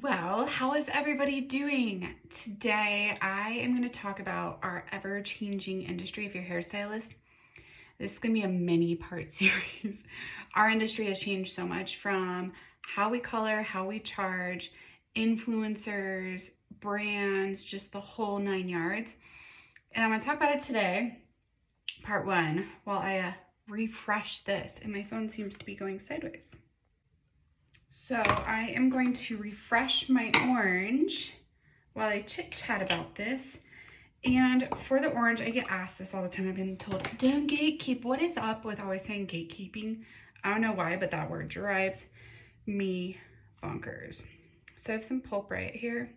Well, how is everybody doing? Today, I am going to talk about our ever-changing industry. If you're a hairstylist, this is going to be a mini-part series. Our industry has changed so much from how we color, how we charge, influencers, brands, just the whole 9 yards. And I'm going to talk about it today, part one, while I refresh this. And my phone seems to be going sideways. So I am going to refresh my orange while I chit chat about this. And for the orange, I get asked this all the time. I've been told, don't gatekeep. What is up with always saying gatekeeping? I don't know why, but that word drives me bonkers. So I have some pulp right here.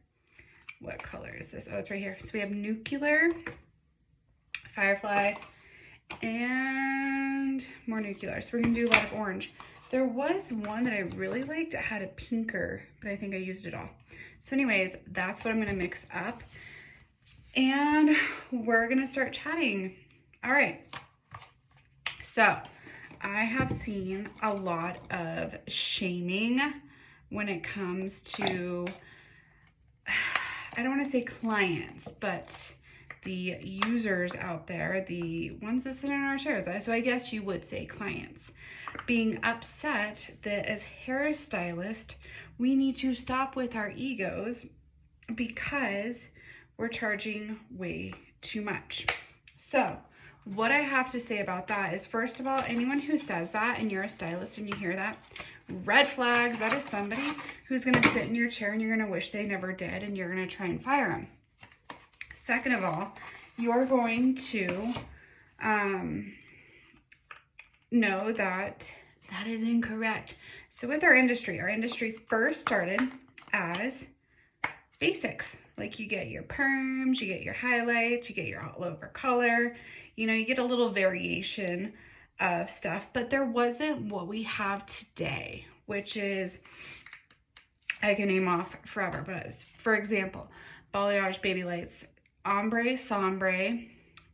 What color is this? Oh, it's right here. So we have nuclear, firefly, and more nuclear. So we're gonna do a lot of orange. There was one that I really liked. It had a pinker, but I think I used it all. So anyways, that's what I'm gonna mix up. And we're gonna start chatting. All right. So I have seen a lot of shaming when it comes to, I don't wanna say clients, but the users out there, the ones that sit in our chairs. So I guess you would say clients, being upset that as hairstylists, we need to stop with our egos because we're charging way too much. So what I have to say about that is, first of all, anyone who says that and you're a stylist and you hear that, red flags. That is somebody who's gonna sit in your chair and you're gonna wish they never did and you're gonna try and fire them. Second of all, you're going to know that that is incorrect. So with our industry first started as basics. Like you get your perms, you get your highlights, you get your all over color, you get a little variation of stuff, but there wasn't what we have today, which is, I can name off forever, but for example, balayage, baby lights, ombre, sombre,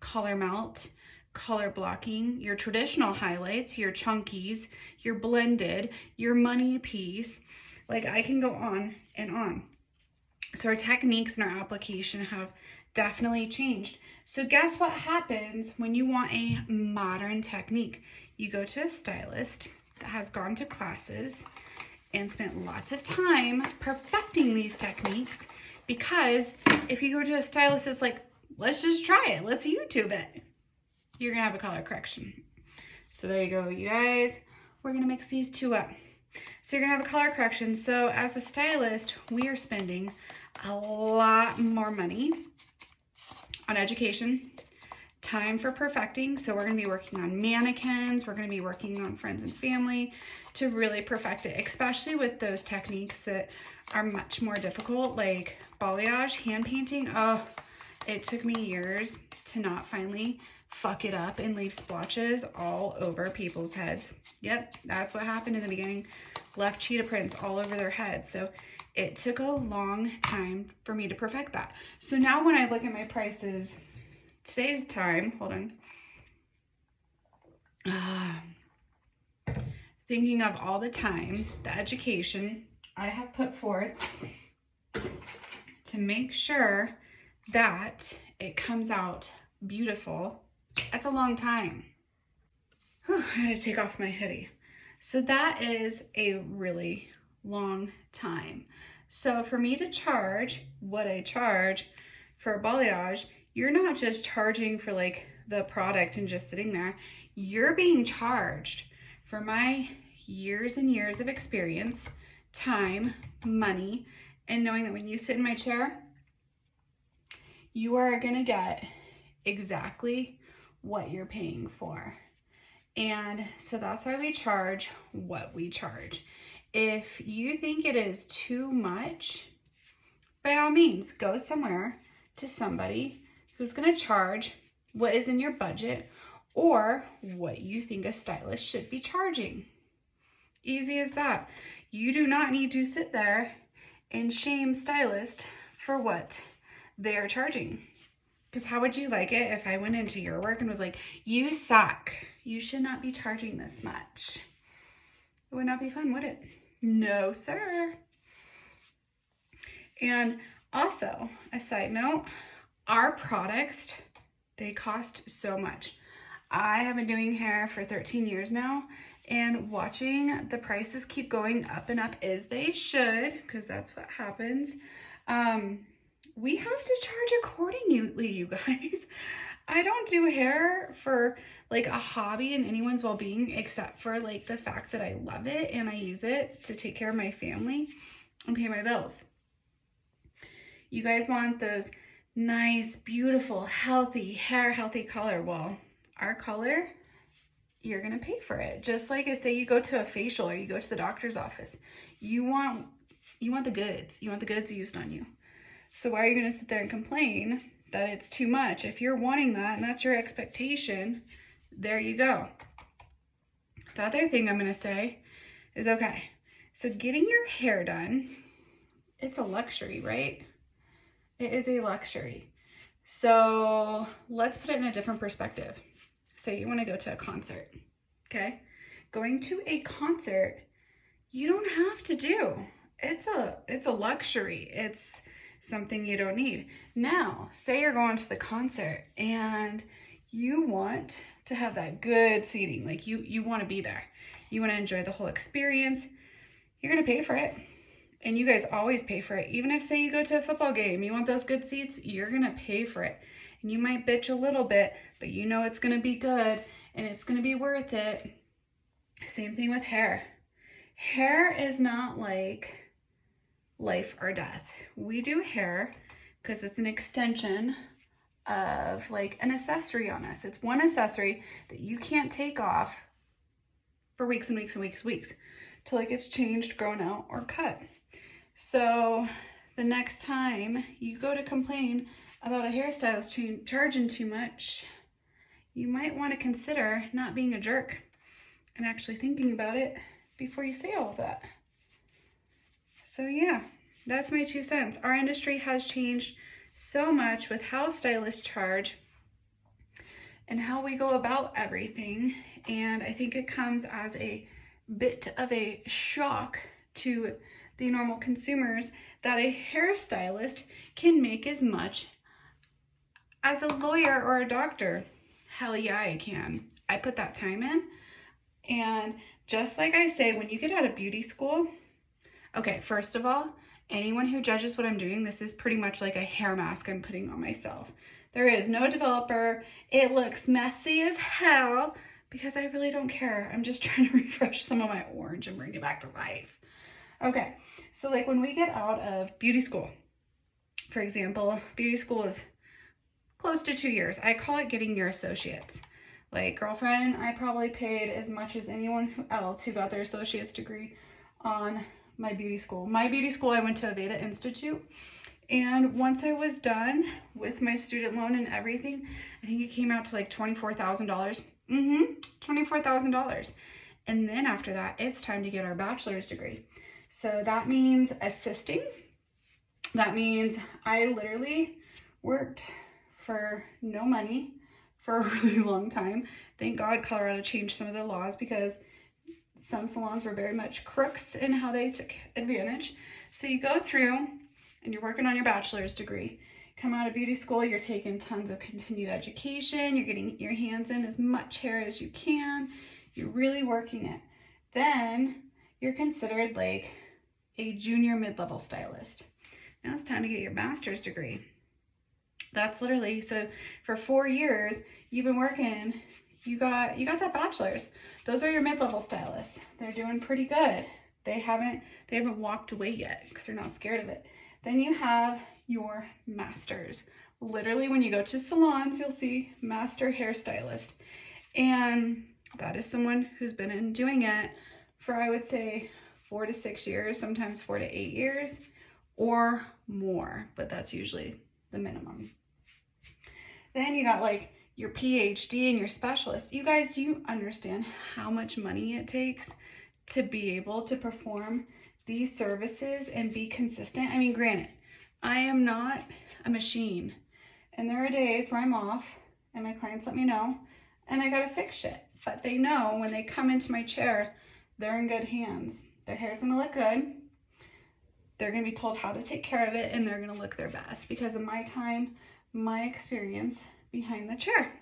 color melt, color blocking, your traditional highlights, your chunkies, your blended, your money piece. Like I can go on and on. So our techniques and our application have definitely changed. So guess what happens when you want a modern technique? You go to a stylist that has gone to classes and spent lots of time perfecting these techniques, because if you go to a stylist that's like, let's just try it, let's YouTube it, you're gonna have a color correction. So there you go, you guys. We're gonna mix these two up. So you're gonna have a color correction. So as a stylist, we are spending a lot more money on education, time for perfecting. So we're gonna be working on mannequins, we're gonna be working on friends and family to really perfect it, especially with those techniques that are much more difficult, like balayage, hand painting. Oh, it took me years to not finally fuck it up and leave splotches all over people's heads. Yep, that's what happened in the beginning. Left cheetah prints all over their heads. So it took a long time for me to perfect that. So now when I look at my prices, today's time, hold on. Thinking of all the time, the education I have put forth to make sure that it comes out beautiful, that's a long time. Whew, I had to take off my hoodie. So that is a really long time. So for me to charge what I charge for a balayage, you're not just charging for like the product and just sitting there. You're being charged for my years and years of experience, time, money, and knowing that when you sit in my chair, you are gonna get exactly what you're paying for. And so that's why we charge what we charge. If you think it is too much, by all means, go somewhere to somebody who's gonna charge what is in your budget or what you think a stylist should be charging. Easy as that. You do not need to sit there and shame stylists for what they are charging. Because how would you like it if I went into your work and was like, you suck, you should not be charging this much? It would not be fun, would it? No, sir. And also, a side note, our products, they cost so much. I have been doing hair for 13 years now, and watching the prices keep going up and up, as they should, because that's what happens. We have to charge accordingly, you guys. I don't do hair for like a hobby and anyone's well-being, except for like the fact that I love it and I use it to take care of my family and pay my bills. You guys want those nice, beautiful, healthy hair, healthy color. Well, our color, you're gonna pay for it. Just like I say, you go to a facial or you go to the doctor's office. You want the goods. You want the goods used on you. So why are you gonna sit there and complain that it's too much? If you're wanting that and that's your expectation, there you go. The other thing I'm gonna say is, okay, so getting your hair done, it's a luxury, right? It is a luxury. So let's put it in a different perspective. Say you wanna go to a concert, okay? Going to a concert, you don't have to do. It's a luxury. It's something you don't need. Now, say you're going to the concert and you want to have that good seating, like you want to be there. You want to enjoy the whole experience. You're going to pay for it. And you guys always pay for it. Even if, say, you go to a football game, you want those good seats, you're going to pay for it. And you might bitch a little bit, but you know it's going to be good and it's going to be worth it. Same thing with hair. Hair is not like life or death. We do hair because it's an extension of like an accessory on us. It's one accessory that you can't take off for weeks and weeks and weeks and weeks till it gets changed, grown out, or cut. So the next time you go to complain about a hairstylist charging too much, you might want to consider not being a jerk and actually thinking about it before you say all of that. So yeah, that's my 2 cents. Our industry has changed so much with how stylists charge and how we go about everything. And I think it comes as a bit of a shock to the normal consumers that a hairstylist can make as much as a lawyer or a doctor. Hell yeah, I can. I put that time in. And just like I say, when you get out of beauty school, okay, first of all, anyone who judges what I'm doing, this is pretty much like a hair mask I'm putting on myself. There is no developer. It looks messy as hell because I really don't care. I'm just trying to refresh some of my orange and bring it back to life. Okay, so like when we get out of beauty school, for example, beauty school is close to 2 years. I call it getting your associates. Like, girlfriend, I probably paid as much as anyone else who got their associate's degree on my beauty school. My beauty school, I went to Aveda Institute. And once I was done with my student loan and everything, I think it came out to like $24,000. $24,000. And then after that, it's time to get our bachelor's degree. So that means assisting. That means I literally worked for no money for a really long time. Thank God Colorado changed some of the laws because some salons were very much crooks in how they took advantage. So you go through and you're working on your bachelor's degree. Come out of beauty school, you're taking tons of continued education. You're getting your hands in as much hair as you can. You're really working it. Then you're considered like a junior mid-level stylist. Now it's time to get your master's degree. That's literally, so for 4 years, you've been working, you got that bachelor's. Those are your mid-level stylists. They're doing pretty good. They haven't walked away yet because they're not scared of it. Then you have your masters. Literally, when you go to salons, you'll see master hairstylist. And that is someone who's been doing it for, I would say, 4 to 6 years, sometimes 4 to 8 years or more, but that's usually the minimum. Then you got like your PhD and your specialist. You guys, do you understand how much money it takes to be able to perform these services and be consistent? I mean, granted, I am not a machine, and there are days where I'm off and my clients let me know and I gotta fix shit, but they know when they come into my chair, they're in good hands. Their hair's gonna look good. they're going to be told how to take care of it, and they're going to look their best because of my time, my experience behind the chair.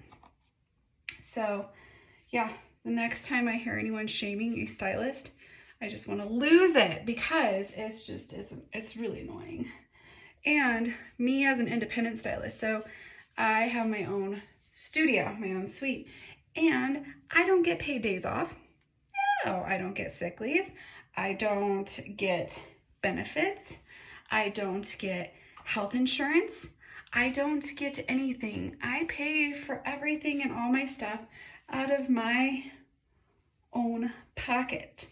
So yeah, the next time I hear anyone shaming a stylist, I just want to lose it because it's really annoying. And me as an independent stylist, so I have my own studio, my own suite, and I don't get paid days off. No, I don't get sick leave. I don't get benefits. I don't get health insurance. I don't get anything. I pay for everything and all my stuff out of my own pocket.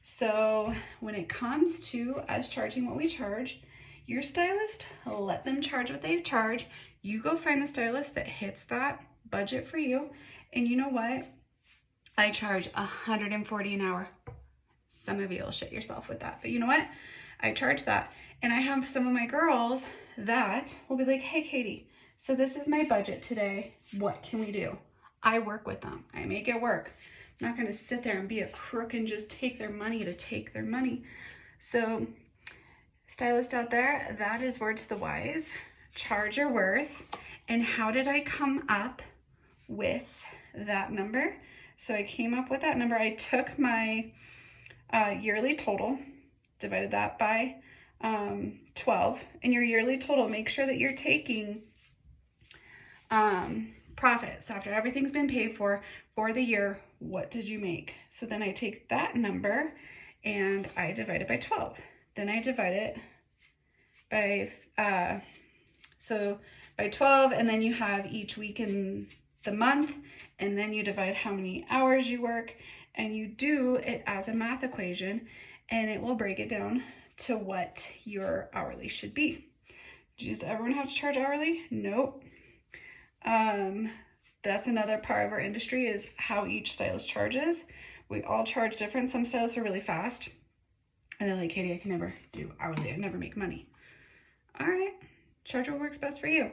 So when it comes to us charging what we charge, your stylist, let them charge what they charge. You go find the stylist that hits that budget for you. And you know what? I charge $140 an hour. Some of you will shit yourself with that, but you know what? I charge that. And I have some of my girls that will be like, hey, Katie, so this is my budget today. What can we do? I work with them. I make it work. I'm not going to sit there and be a crook and just take their money to take their money. So stylist out there, that is word to the wise. Charge your worth. And how did I come up with that number? So I came up with that number. I took my yearly total, divided that by 12, and your yearly total, make sure that you're taking profit. So after everything's been paid for the year, what did you make? So then I take that number and I divide it by 12. Then I divide it by, by 12, and then you have each week in the month, and then you divide how many hours you work, and you do it as a math equation, and it will break it down to what your hourly should be. Does everyone have to charge hourly? Nope. That's another part of our industry, is how each stylist charges. We all charge different. Some stylists are really fast, and they're like, Katie, I can never do hourly. I never make money. All right, charge what works best for you.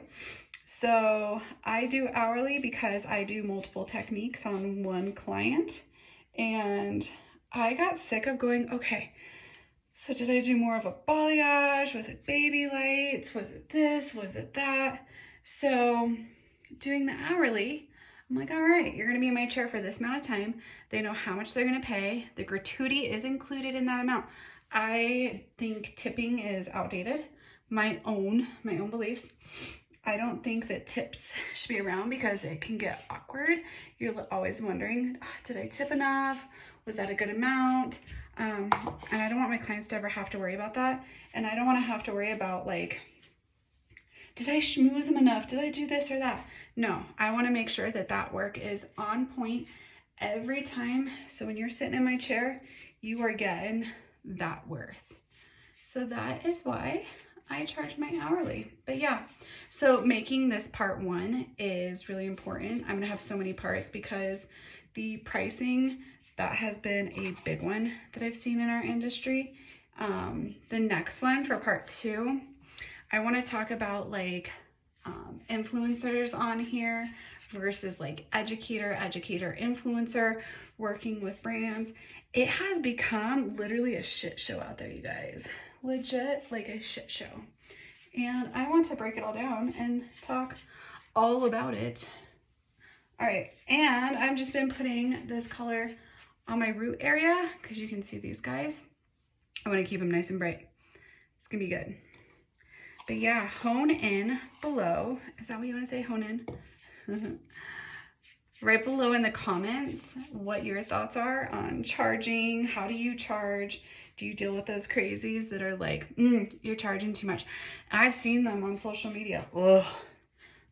So I do hourly because I do multiple techniques on one client, and I got sick of going, okay, so did I do more of a balayage? Was it baby lights? Was it this? Was it that? So doing the hourly, I'm like, all right, you're going to be in my chair for this amount of time. They know how much they're going to pay. The gratuity is included in that amount. I think tipping is outdated. My own beliefs. I don't think that tips should be around because it can get awkward. You're always wondering, did I tip enough? Was that a good amount? And I don't want my clients to ever have to worry about that. And I don't want to have to worry about, like, did I schmooze them enough? Did I do this or that? No, I want to make sure that that work is on point every time. So when you're sitting in my chair, you are getting that worth. So that is why I charge my hourly. But yeah, so making this part one is really important. I'm gonna have so many parts because the pricing, that has been a big one that I've seen in our industry. The next one for part two, I want to talk about like influencers on here versus like educator, influencer, working with brands. It has become literally a shit show out there, you guys. Legit, like a shit show. And I want to break it all down and talk all about it. All right, and I've just been putting this color on my root area because you can see these guys. I want to keep them nice and bright. It's gonna be good. But yeah, hone in below. Is that what you want to say, hone in? Right below in the comments what your thoughts are on charging. How do you charge? Do you deal with those crazies that are like, you're charging too much? I've seen them on social media. Ugh.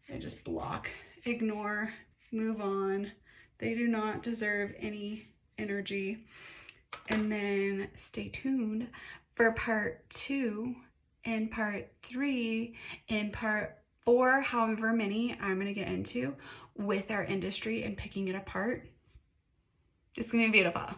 They just block, ignore, move on. They do not deserve any energy. And then stay tuned for part 2 and part 3 and part 4, however many I'm going to get into with our industry and picking it apart. It's going to be beautiful.